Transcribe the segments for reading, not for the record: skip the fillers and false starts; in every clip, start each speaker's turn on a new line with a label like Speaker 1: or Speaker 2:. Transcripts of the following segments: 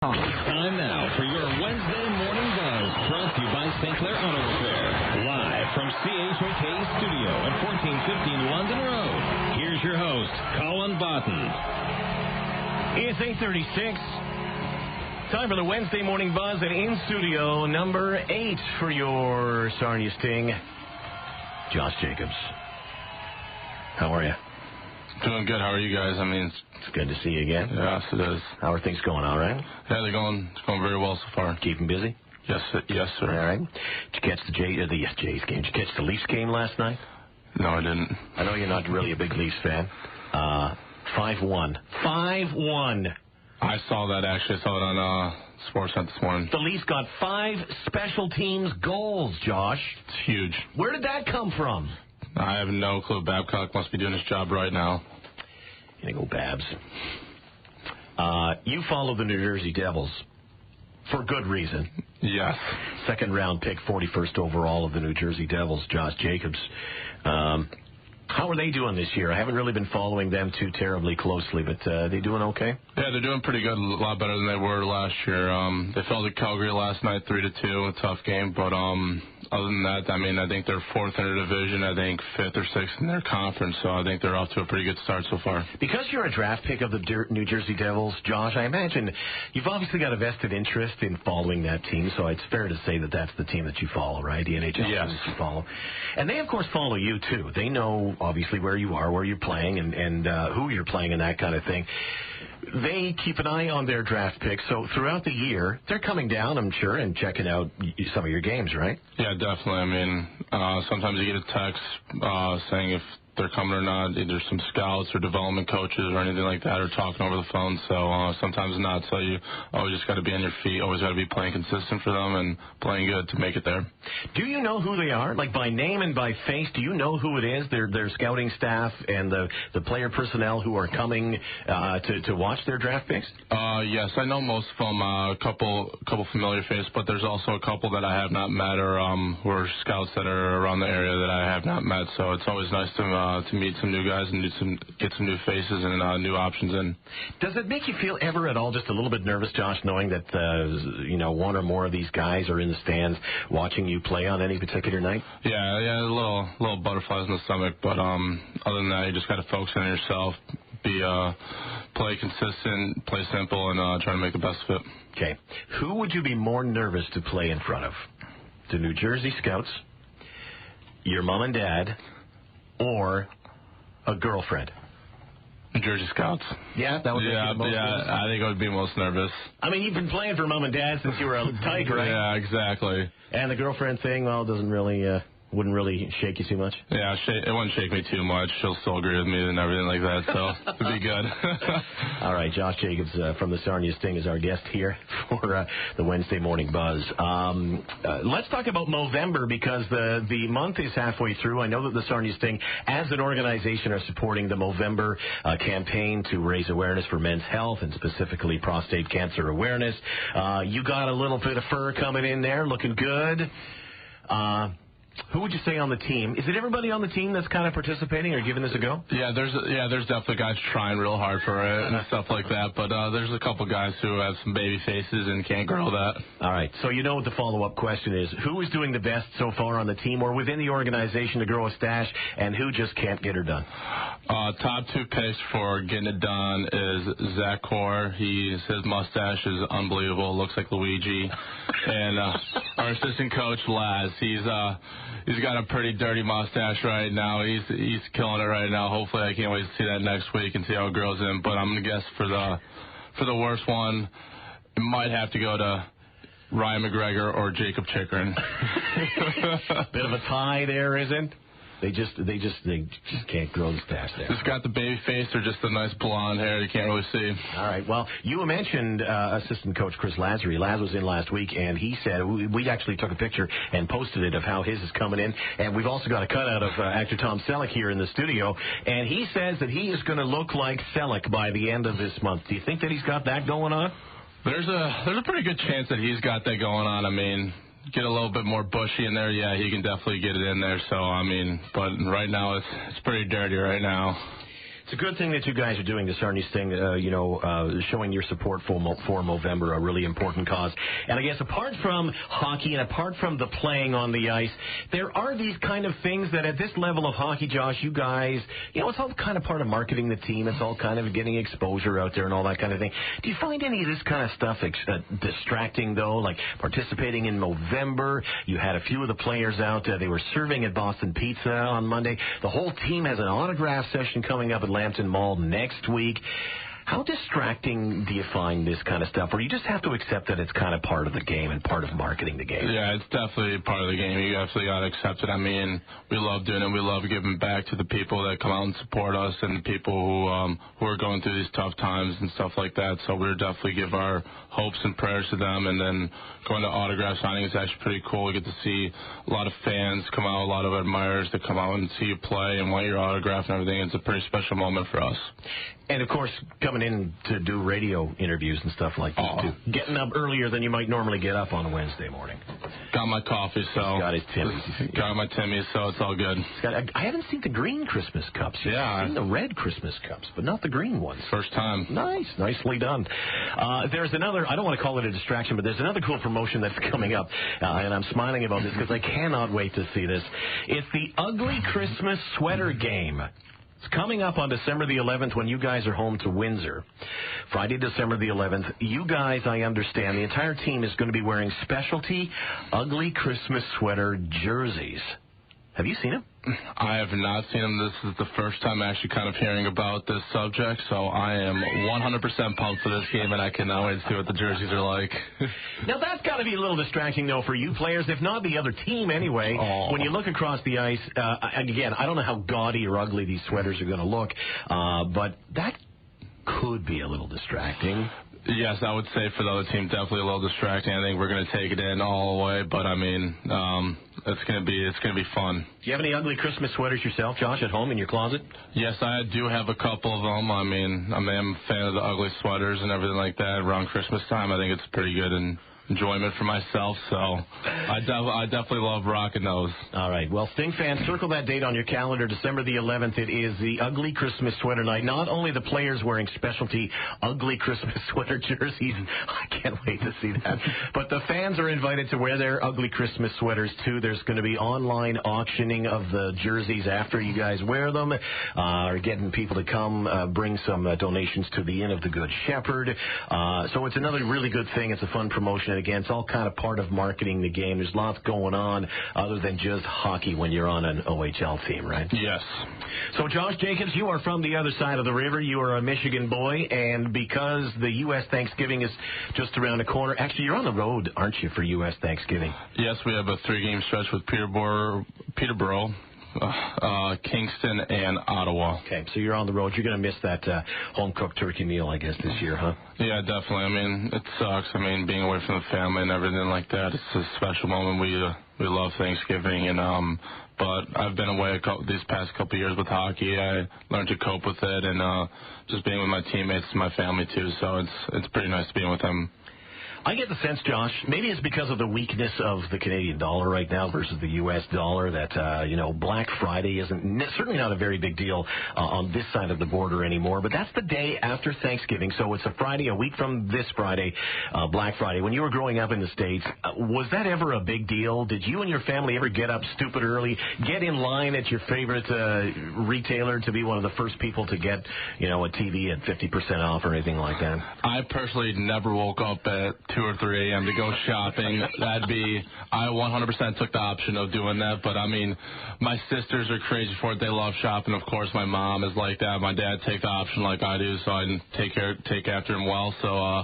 Speaker 1: Time now for your Wednesday Morning Buzz, brought to you by St. Clair Auto Repair. Live from CHOK Studio at 1415 London Road. Here's your host, Colin Botten.
Speaker 2: It's 8:36. Time for the Wednesday Morning Buzz, and in studio number 8 for your Sarnia Sting, Josh Jacobs. How are you?
Speaker 3: Doing good. How are you guys?
Speaker 2: It's good to see you again.
Speaker 3: Yes, it is.
Speaker 2: How are things going? All right?
Speaker 3: Yeah, it's going very well so far.
Speaker 2: Keeping busy?
Speaker 3: Yes, sir.
Speaker 2: All right. Did you catch the Jays game? Did you catch the Leafs game last night?
Speaker 3: No, I didn't.
Speaker 2: I know you're not really a big Leafs fan. 5-1. 5-1.
Speaker 3: I saw that, actually. I saw it on Sportsnet this morning.
Speaker 2: The Leafs got 5 special teams goals, Josh.
Speaker 3: It's huge.
Speaker 2: Where did that come from?
Speaker 3: I have no clue. Babcock must be doing his job right now.
Speaker 2: Here you go, Babs. You follow the New Jersey Devils for good reason.
Speaker 3: Yes.
Speaker 2: Second-round pick, 41st overall of the New Jersey Devils, Josh Jacobs. How are they doing this year? I haven't really been following them too terribly closely, but they doing okay?
Speaker 3: Yeah, they're doing pretty good, a lot better than they were last year. They fell to Calgary last night 3-2, a tough game, but other than that, I think they're 4th in their division, I think 5th or 6th in their conference, so I think they're off to a pretty good start so far. Because
Speaker 2: you're a draft pick of the New Jersey Devils, Josh, I imagine you've obviously got a vested interest in following that team, so it's fair to say that that's the team that you follow, right? The NHL team that you follow. And they, of course, follow you, too. They know, obviously, where you are, where you're playing, and who you're playing and that kind of thing. They keep an eye on their draft picks, so throughout the year, they're coming down, I'm sure, and checking out some of your games, right?
Speaker 3: Yeah, definitely. Sometimes you get a text saying if they're coming or not, either some scouts or development coaches or anything like that, or talking over the phone, so sometimes not. So you always just got to be on your feet, always got to be playing consistent for them and playing good to make it there.
Speaker 2: Do you know who they are? Like by name and by face, do you know who it is, their scouting staff and the player personnel who are coming to watch their draft picks?
Speaker 3: Yes, I know most of them, a couple familiar faces, but there's also a couple that I have not met or who are scouts that are around the area that I have not met, so it's always nice to meet some new guys and get some new faces and new options in.
Speaker 2: Does it make you feel ever at all just a little bit nervous, Josh, knowing that one or more of these guys are in the stands watching you play on any particular night?
Speaker 3: Yeah, a little butterflies in the stomach, but other than that, you just got to focus on yourself, play consistent, play simple, and try to make the best fit.
Speaker 2: Okay, who would you be more nervous to play in front of? The New Jersey Scouts, your mom and dad, or a girlfriend?
Speaker 3: New Jersey Scouts.
Speaker 2: Yeah, that would be the most nervous.
Speaker 3: I think I would be most nervous.
Speaker 2: You've been playing for mom and dad since you were a tyke, right?
Speaker 3: Yeah, exactly.
Speaker 2: And the girlfriend thing, wouldn't really shake you too much?
Speaker 3: Yeah, it wouldn't shake me too much. She'll still agree with me and everything like that, so it'd be good.
Speaker 2: All right, Josh Jacobs from the Sarnia Sting is our guest here for the Wednesday Morning Buzz. Let's talk about Movember, because the month is halfway through. I know that the Sarnia Sting, as an organization, are supporting the Movember campaign to raise awareness for men's health and specifically prostate cancer awareness. You got a little bit of fur coming in there, looking good. Who would you say on the team? Is it everybody on the team that's kind of participating or giving this a go?
Speaker 3: Yeah, there's definitely guys trying real hard for it and stuff like that, but there's a couple guys who have some baby faces and can't grow that.
Speaker 2: All right, so you know what the follow-up question is. Who is doing the best so far on the team or within the organization to grow a stash, and who just can't get her done?
Speaker 3: Top 2 picks for getting it done is Zach Core. His mustache is unbelievable. Looks like Luigi. And our assistant coach, Laz, he's got a pretty dirty mustache right now. He's killing it right now. Hopefully, I can't wait to see that next week and see how it grows in. But I'm going to guess for the worst one, it might have to go to Ryan McGregor or Jacob Chikrin.
Speaker 2: Bit of a tie there, isn't? They just can't grow the stash there.
Speaker 3: Just got the baby face or just the nice blonde hair. You can't really see.
Speaker 2: All right. Well, you mentioned assistant coach Chris Lazary. Laz was in last week, and he said we actually took a picture and posted it of how his is coming in. And we've also got a cutout of actor Tom Selleck here in the studio. And he says that he is going to look like Selleck by the end of this month. Do you think that he's got that going on?
Speaker 3: There's a pretty good chance that he's got that going on. Get a little bit more bushy in there, yeah, he can definitely get it in there. So, but right now it's pretty dirty right now.
Speaker 2: It's a good thing that you guys are doing the Sarnia Sting, showing your support for Movember, a really important cause. And I guess apart from hockey and apart from the playing on the ice, there are these kind of things that at this level of hockey, Josh, you guys, it's all kind of part of marketing the team. It's all kind of getting exposure out there and all that kind of thing. Do you find any of this kind of stuff distracting, though, like participating in Movember? You had a few of the players out. They were serving at Boston Pizza on Monday. The whole team has an autograph session coming up at Lambton Mall next week. How distracting do you find this kind of stuff? Or you just have to accept that it's kind of part of the game and part of marketing the game?
Speaker 3: Yeah, it's definitely part of the game. You absolutely got to accept it. I mean, we love doing it. We love giving back to the people that come out and support us and the people who are going through these tough times and stuff like that. So we're definitely give our hopes and prayers to them. And then going to autograph signing is actually pretty cool. You get to see a lot of fans come out, a lot of admirers that come out and see you play and want your autograph and everything. It's a pretty special moment for us.
Speaker 2: And, of course, coming in to do radio interviews and stuff like that, too. Getting up earlier than you might normally get up on a Wednesday morning.
Speaker 3: Got my coffee, so...
Speaker 2: Got his Timmy's.
Speaker 3: Got my Timmy's, so it's all good.
Speaker 2: I haven't seen the green Christmas cups yet.
Speaker 3: Yeah.
Speaker 2: I've seen the red Christmas cups, but not the green ones.
Speaker 3: First time.
Speaker 2: Nice. Nicely done. There's another, I don't want to call it a distraction, but there's another cool promotion that's coming up, and I'm smiling about this because I cannot wait to see this. It's the Ugly Christmas Sweater Game. It's coming up on December the 11th when you guys are home to Windsor. Friday, December the 11th. You guys, I understand, the entire team is going to be wearing specialty Ugly Christmas Sweater jerseys. Have you seen them?
Speaker 3: I have not seen them. This is the first time actually kind of hearing about this subject, so I am 100% pumped for this game, and I cannot wait to see what the jerseys are like.
Speaker 2: Now, that's got to be a little distracting, though, for you players, if not the other team anyway. When you look across the ice, again, I don't know how gaudy or ugly these sweaters are going to look, but that could be a little distracting.
Speaker 3: Yes, I would say for the other team, definitely a little distracting. I think we're going to take it in all the way, but I mean, it's going to be fun.
Speaker 2: Do you have any ugly Christmas sweaters yourself, Josh, at home in your closet?
Speaker 3: Yes, I do have a couple of them. I mean, I'm a fan of the ugly sweaters and everything like that around Christmas time. I think it's pretty good and enjoyment for myself, so I definitely love rocking those.
Speaker 2: All right. Well, Sting fans, circle that date on your calendar, December the 11th. It is the Ugly Christmas Sweater Night. Not only the players wearing specialty ugly Christmas sweater jerseys, I can't wait to see that, but the fans are invited to wear their ugly Christmas sweaters, too. There's going to be online auctioning of the jerseys after you guys wear them. We're getting people to come bring some donations to the Inn of the Good Shepherd. So it's another really good thing. It's a fun promotion. Again, it's all kind of part of marketing the game. There's lots going on other than just hockey when you're on an OHL team, right?
Speaker 3: Yes.
Speaker 2: So, Josh Jacobs, you are from the other side of the river. You are a Michigan boy, and because the U.S. Thanksgiving is just around the corner, actually, you're on the road, aren't you, for U.S. Thanksgiving?
Speaker 3: Yes, we have a 3-game stretch with Peterborough, Kingston, and Ottawa.
Speaker 2: Okay, so you're on the road. You're going to miss that home-cooked turkey meal, I guess, this year, huh?
Speaker 3: Yeah, definitely. I mean, it sucks. I mean, being away from the family and everything like that, it's a special moment. We love Thanksgiving, and but I've been away these past couple of years with hockey. I learned to cope with it, and just being with my teammates and my family, too, so it's pretty nice being with them.
Speaker 2: I get the sense, Josh, maybe it's because of the weakness of the Canadian dollar right now versus the U.S. dollar that, Black Friday isn't certainly not a very big deal on this side of the border anymore. But that's the day after Thanksgiving, so it's a Friday, a week from this Friday, Black Friday. When you were growing up in the States, was that ever a big deal? Did you and your family ever get up stupid early, get in line at your favorite retailer to be one of the first people to get, a TV at 50% off or anything like that?
Speaker 3: I personally never woke up at 2 or 3 a.m. to go shopping. I 100% took the option of doing that, but I mean, my sisters are crazy for it. They love shopping. Of course, my mom is like that. My dad take the option like I do, so I take after him well. So,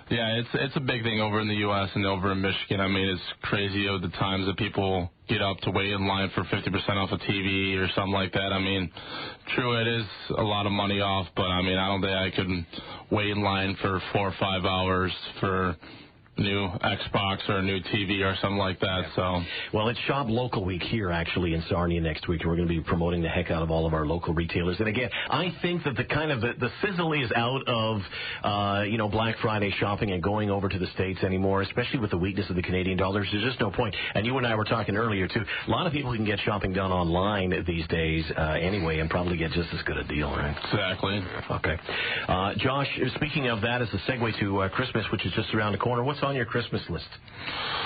Speaker 3: yeah, it's a big thing over in the U.S. and over in Michigan. I mean, it's crazy of the times that people get up to wait in line for 50% off a TV or something like that. I mean, true, it is a lot of money off, but I mean, I don't think I could wait in line for 4 or 5 hours for new Xbox or a new TV or something like that. So,
Speaker 2: well, it's Shop Local Week here actually in Sarnia next week, and we're going to be promoting the heck out of all of our local retailers. And again, I think that the sizzle is out of Black Friday shopping and going over to the States anymore, especially with the weakness of the Canadian dollar. There's just no point. And you and I were talking earlier too. A lot of people can get shopping done online these days anyway, and probably get just as good a deal, right?
Speaker 3: Exactly.
Speaker 2: Okay. Josh, speaking of that, as a segue to Christmas, which is just around the corner, what's on your Christmas list?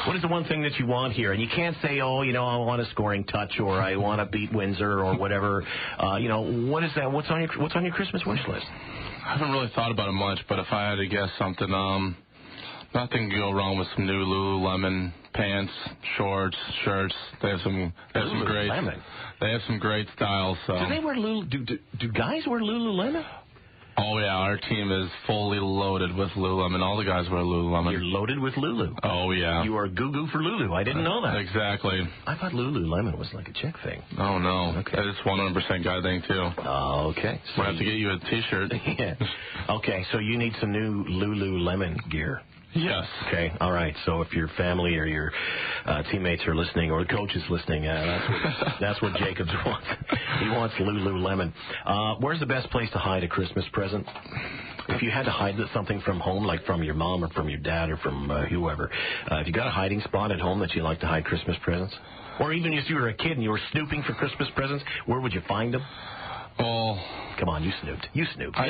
Speaker 2: What is the one thing that you want here? And you can't say, I want a scoring touch or I want to beat Windsor or whatever. What is that? What's on your Christmas wish list?
Speaker 3: I haven't really thought about it much, but if I had to guess something, nothing can go wrong with some new Lululemon pants, shorts, shirts. They have some great. They have some great styles. So.
Speaker 2: Do they wear do guys wear Lululemon?
Speaker 3: Oh, yeah, our team is fully loaded with Lululemon. All the guys wear Lululemon.
Speaker 2: You're loaded with Lulu.
Speaker 3: Oh, yeah.
Speaker 2: You are goo-goo for Lulu. I didn't know that.
Speaker 3: Exactly.
Speaker 2: I thought Lululemon was like a chick thing.
Speaker 3: Oh, no.
Speaker 2: Okay.
Speaker 3: It's 100% guy thing, too.
Speaker 2: Okay.
Speaker 3: So we'll have to get you a T-shirt.
Speaker 2: Yeah. Okay, so you need some new Lululemon gear.
Speaker 3: Yes.
Speaker 2: Okay. All right. So if your family or your teammates are listening, or the coach is listening, that's what Jacobs wants. He wants Lululemon. Where's the best place to hide a Christmas present? If you had to hide something from home, like from your mom or from your dad or from whoever, if you got a hiding spot at home that you like to hide Christmas presents, or even if you were a kid and you were snooping for Christmas presents, where would you find them?
Speaker 3: Oh,
Speaker 2: come on, you snooped. You snooped.
Speaker 3: I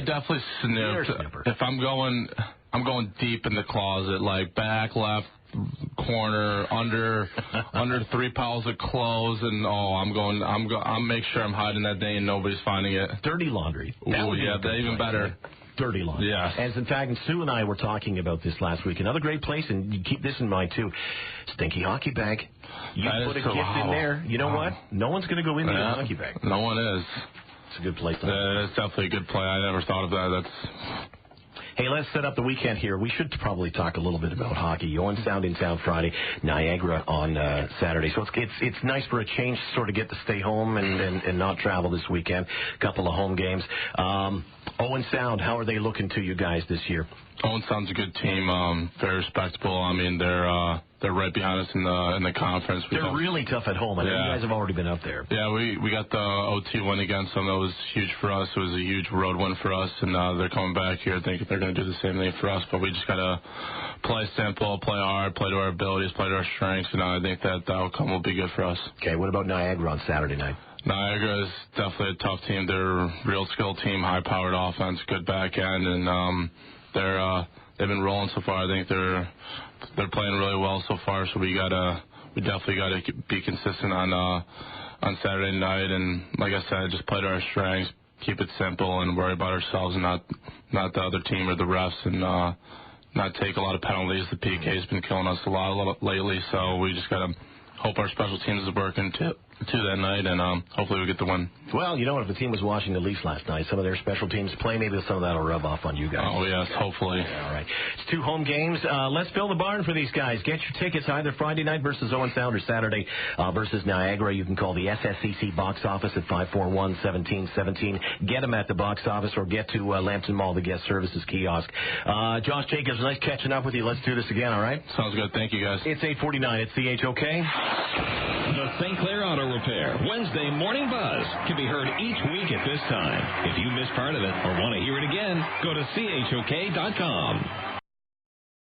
Speaker 3: definitely snooped. If I'm going deep in the closet, like back left corner, under 3 piles of clothes, and I'll make sure I'm hiding that day and nobody's finding it.
Speaker 2: Dirty laundry.
Speaker 3: Oh yeah, that's even better.
Speaker 2: Dirty laundry.
Speaker 3: Yeah.
Speaker 2: As in fact, and Sue and I were talking about this last week. Another great place, and you keep this in mind too. Stinky hockey bag. You put a gift in there. You know what? No one's going to go into the hockey bag.
Speaker 3: No one is.
Speaker 2: It's a good place.
Speaker 3: It's definitely a good play. I never thought of that.
Speaker 2: Hey, let's set up the weekend here. We should probably talk a little bit about hockey. Owen Sound in town Friday, Niagara on Saturday. So it's nice for a change to sort of get to stay home and not travel this weekend. A couple of home games. Owen Sound, how are they looking to you guys this year?
Speaker 3: Owen Sound's a good team, very respectable. I mean, they're right behind us in the conference.
Speaker 2: They're really tough at home. I know you guys have already been up there.
Speaker 3: Yeah, we got the OT win against them. That was huge for us. It was a huge road win for us, and they're coming back here thinking they're going to do the same thing for us. But we just got to play simple, play hard, play to our abilities, play to our strengths, and I think that the outcome will be good for us.
Speaker 2: Okay, what about Niagara on Saturday night?
Speaker 3: Niagara is definitely a tough team. They're a real skilled team, high-powered offense, good back end, and they've been rolling so far. I think they're playing really well so far. So we definitely got to be consistent on Saturday night. And like I said, just play to our strengths, keep it simple, and worry about ourselves and not the other team or the refs, and not take a lot of penalties. The PK's been killing us a lot lately. So we just got to hope our special teams is working too that night, and hopefully we get the win.
Speaker 2: Well, you know what? If the team was watching the Leafs last night, some of their special teams play, maybe some of that will rub off on you guys.
Speaker 3: Oh, yes, hopefully.
Speaker 2: All right. It's 2 home games. Let's fill the barn for these guys. Get your tickets either Friday night versus Owen Sound or Saturday versus Niagara. You can call the SSCC box office at 541-1717. Get them at the box office or get to Lambton Mall, the guest services kiosk. Josh Jacobs, nice catching up with you. Let's do this again, all right?
Speaker 3: Sounds good. Thank you, guys.
Speaker 2: It's 8:49 at CHOK.
Speaker 1: The St. Clair Auto Repair Wednesday Morning Buzz can be heard each week at this time. If you missed part of it or want to hear it again, go to CHOK.com.